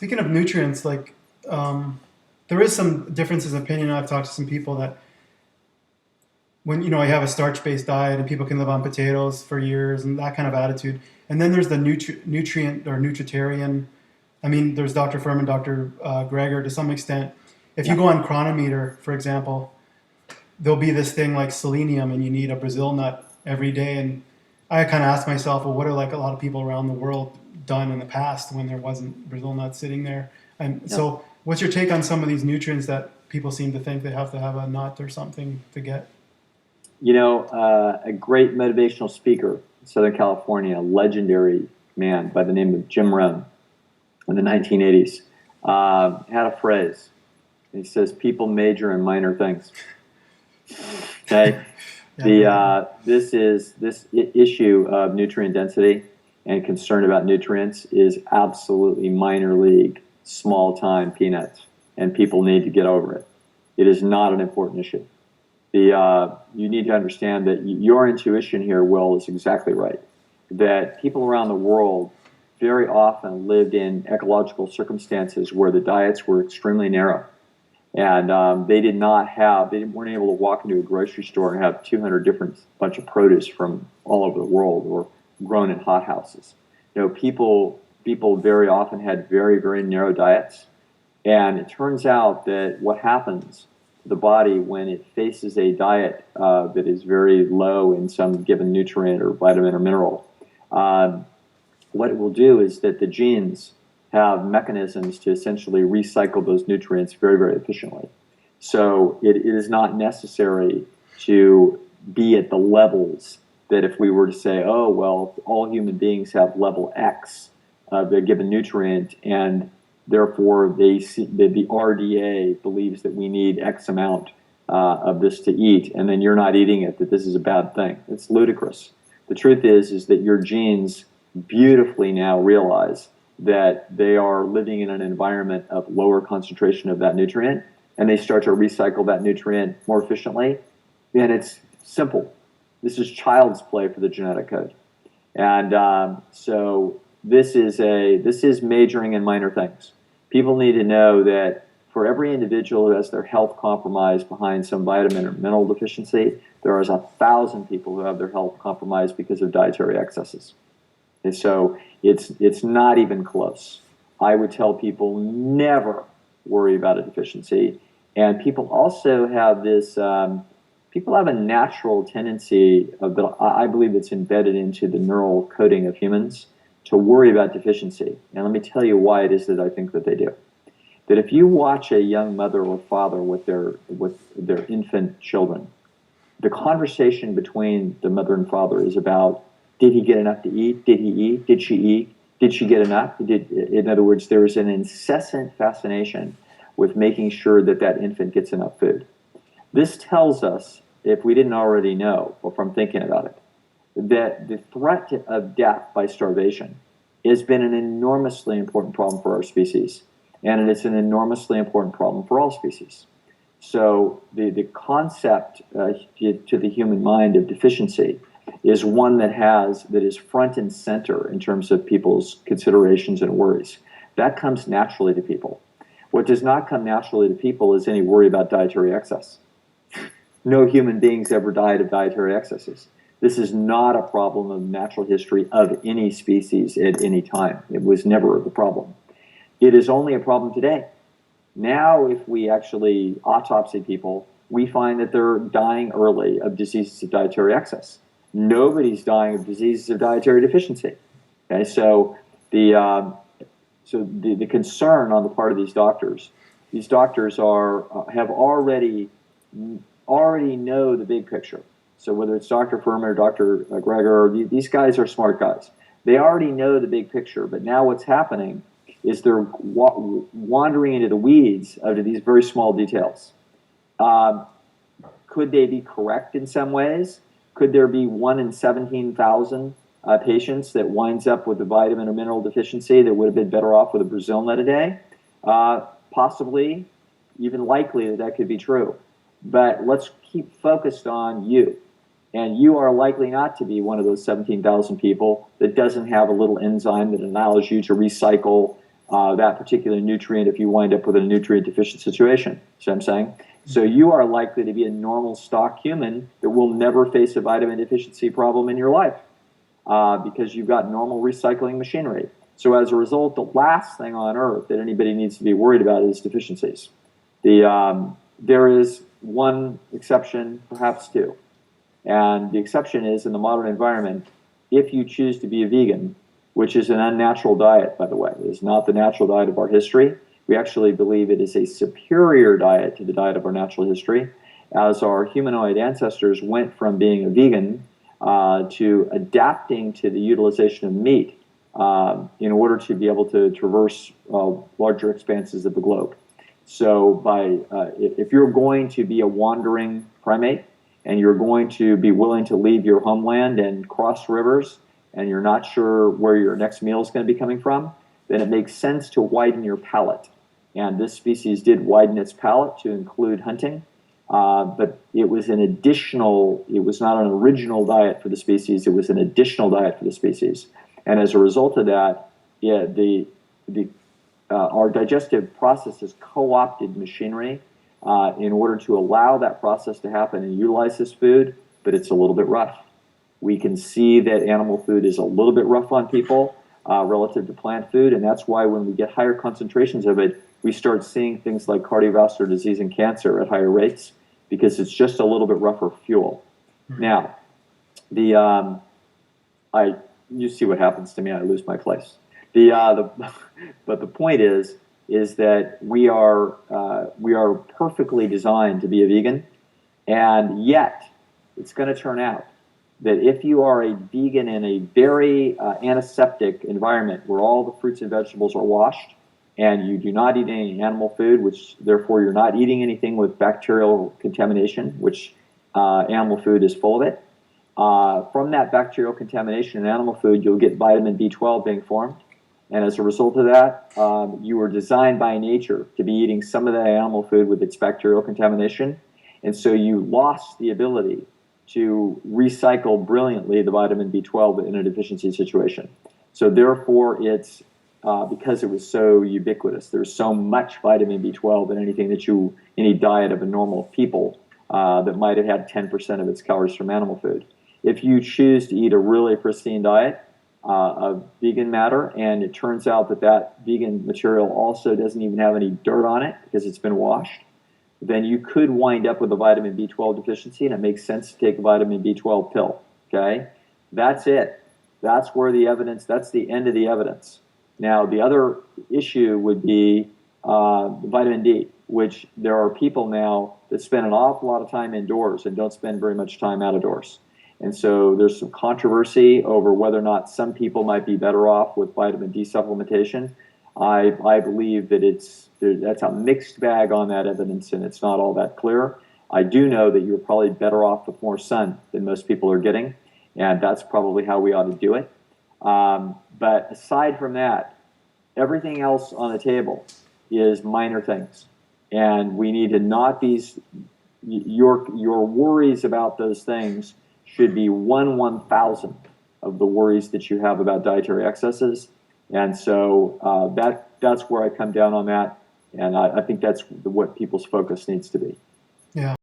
Speaking of nutrients, there is some differences in opinion. I've talked to some people that when you have a starch-based diet and people can live on potatoes for years and that kind of attitude. And then there's the nutrient or nutritarian. I mean, there's Dr. Furman, Dr. Greger to some extent. If you Yeah. go on Chronometer, for example, there'll be this thing like selenium, and you need a Brazil nut every day. And I kind of asked myself, well, what are like a lot of people around the world done in the past when there wasn't Brazil nuts sitting there? And Yeah. so, what's your take on some of these nutrients that people seem to think they have to have a nut or something to get? A great motivational speaker in Southern California, a legendary man by the name of Jim Rohn in the 1980s, had a phrase. He says, "People major in minor things." Okay, Yeah, I've heard that one. issue of nutrient density and concern about nutrients is absolutely minor league, small time peanuts, and people need to get over it. It is not an important issue. You need to understand that your intuition here, Will, is exactly right. That people around the world very often lived in ecological circumstances where the diets were extremely narrow, and they weren't able to walk into a grocery store and have 200 different bunch of produce from all over the world or grown in hothouses. People very often had very, very narrow diets, and it turns out that what happens to the body when it faces a diet that is very low in some given nutrient or vitamin or mineral, um, what it will do is that the genes have mechanisms to essentially recycle those nutrients very, very efficiently. So it is not necessary to be at the levels that if we were to say, oh, well, all human beings have level X of a given nutrient, and therefore the RDA believes that we need X amount of this to eat, and then you're not eating it, that this is a bad thing. It's ludicrous. The truth is that your genes beautifully now realize that they are living in an environment of lower concentration of that nutrient, and they start to recycle that nutrient more efficiently. And it's simple. This is child's play for the genetic code. And so this is majoring in minor things. People need to know that for every individual who has their health compromised behind some vitamin or mineral deficiency, there is 1,000 people who have their health compromised because of dietary excesses. And so it's not even close. I would tell people never worry about a deficiency. And people also have people have a natural tendency that I believe it's embedded into the neural coding of humans to worry about deficiency. And let me tell you why it is that I think that they do. That if you watch a young mother or father with their infant children, the conversation between the mother and father is about, did he get enough to eat? Did he eat? Did she eat? Did she get enough? In other words, there is an incessant fascination with making sure that that infant gets enough food. This tells us, if we didn't already know, or from thinking about it, that the threat of death by starvation has been an enormously important problem for our species, and it's an enormously important problem for all species. So the concept to the human mind of deficiency is one that is front and center in terms of people's considerations and worries. That comes naturally to people. What does not come naturally to people is any worry about dietary excess. No human beings ever died of dietary excesses. This is not a problem of natural history of any species at any time. It was never the problem. It is only a problem today. Now, if we actually autopsy people, we find that they're dying early of diseases of dietary excess. Nobody's dying of diseases of dietary deficiency. Okay, so the concern on the part of these doctors have already know the big picture. So whether it's Dr. Furman or Dr. Greger, these guys are smart guys. They already know the big picture, but now what's happening is they're wandering into the weeds of these very small details. Um, could they be correct in some ways? Could there be 1 in 17,000 patients that winds up with a vitamin or mineral deficiency that would have been better off with a Brazil nut a day? Possibly, even likely that could be true. But let's keep focused on you. And you are likely not to be one of those 17,000 people that doesn't have a little enzyme that allows you to recycle that particular nutrient if you wind up with a nutrient deficient situation. See what I'm saying? So you are likely to be a normal stock human that will never face a vitamin deficiency problem in your life because you've got normal recycling machinery. So as a result, the last thing on earth that anybody needs to be worried about is deficiencies. There is one exception, perhaps two. And the exception is in the modern environment, if you choose to be a vegan, which is an unnatural diet, by the way, it is not the natural diet of our history. We actually believe it is a superior diet to the diet of our natural history, as our humanoid ancestors went from being a vegan to adapting to the utilization of meat in order to be able to traverse larger expanses of the globe. So if you're going to be a wandering primate and you're going to be willing to leave your homeland and cross rivers and you're not sure where your next meal is going to be coming from, then it makes sense to widen your palate. And this species did widen its palate to include hunting, but it was it was not an original diet for the species, it was an additional diet for the species. And as a result of that, our digestive process has co-opted machinery in order to allow that process to happen and utilize this food, but it's a little bit rough. We can see that animal food is a little bit rough on people relative to plant food, and that's why when we get higher concentrations of it, we start seeing things like cardiovascular disease and cancer at higher rates because it's just a little bit rougher fuel. Now, you see what happens to me, I lose my place. But the point is that we are perfectly designed to be a vegan, and yet it's going to turn out that if you are a vegan in a very antiseptic environment where all the fruits and vegetables are washed, and you do not eat any animal food, which therefore you're not eating anything with bacterial contamination, which animal food is full of it. From that bacterial contamination in animal food, you'll get vitamin B12 being formed. And as a result of that, you were designed by nature to be eating some of that animal food with its bacterial contamination. And so you lost the ability to recycle brilliantly the vitamin B12 in a deficiency situation. So therefore, it's because it was so ubiquitous. There's so much vitamin B12 in any diet of a normal people that might have had 10% of its calories from animal food. If you choose to eat a really pristine diet of vegan matter, and it turns out that vegan material also doesn't even have any dirt on it because it's been washed, then you could wind up with a vitamin B12 deficiency, and it makes sense to take a vitamin B12 pill, okay? That's it. That's where that's the end of the evidence. Now, the other issue would be vitamin D, which there are people now that spend an awful lot of time indoors and don't spend very much time out of doors. And so there's some controversy over whether or not some people might be better off with vitamin D supplementation. I believe that that's a mixed bag on that evidence, and it's not all that clear. I do know that you're probably better off with more sun than most people are getting, and that's probably how we ought to do it. But aside from that, everything else on the table is minor things, and we need to not be your worries about those things should be 1/1000th of the worries that you have about dietary excesses. And so that's where I come down on that, and I think that's what people's focus needs to be. Yeah.